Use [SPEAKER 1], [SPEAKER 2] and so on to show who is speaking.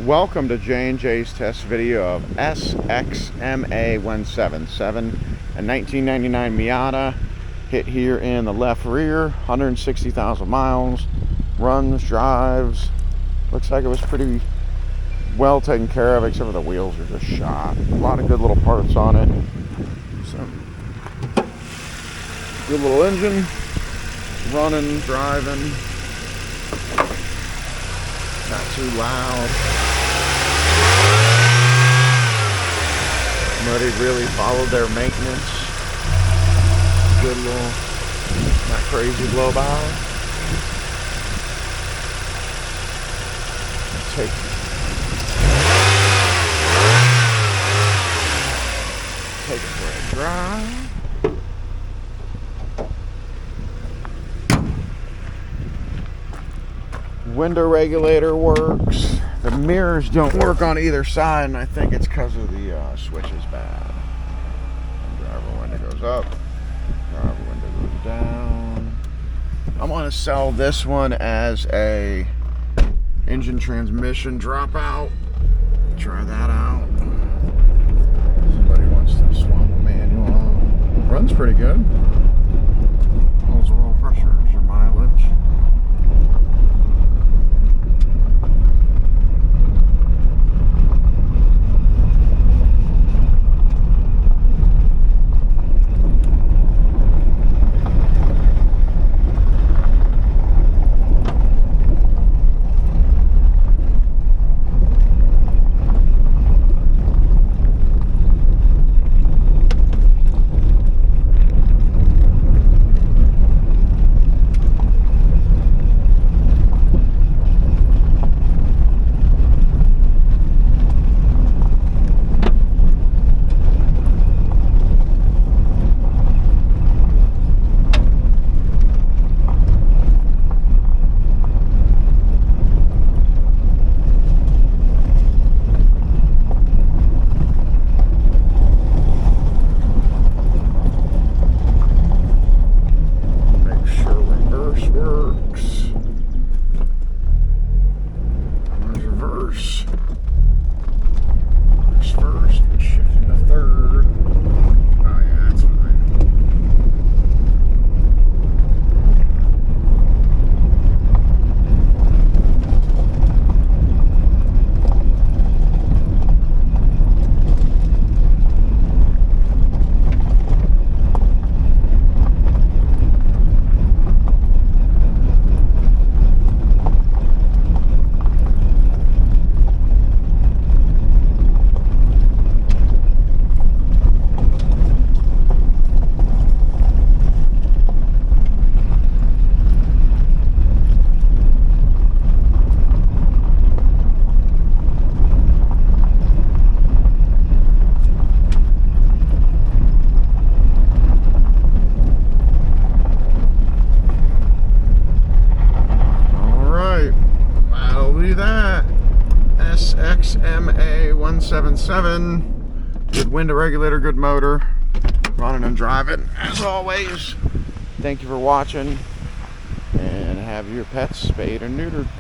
[SPEAKER 1] Welcome to J&J's test video of SXMA177, a 1999 Miata, hit here in the left rear, 160,000 miles, runs, drives, looks like it was pretty well taken care of, except for the wheels are just shot. A lot of good little parts on it. Some good little engine, running, driving, not too loud. Nobody really followed their maintenance. Good little, not crazy blow by. Take it for a drive. Window regulator works. The mirrors don't work on either side, and I think it's because of the switch is bad. Driver window goes up, driver window goes down. I'm going to sell this one as a engine transmission dropout. Try that out. Somebody wants to swap a manual out. Runs pretty good. Holds the oil pressure, your mileage. First, shift to third. Oh yeah, that's fine. That SXMA177, good window regulator, good motor, running and driving as always. Thank you for watching, and have your pets spayed and neutered.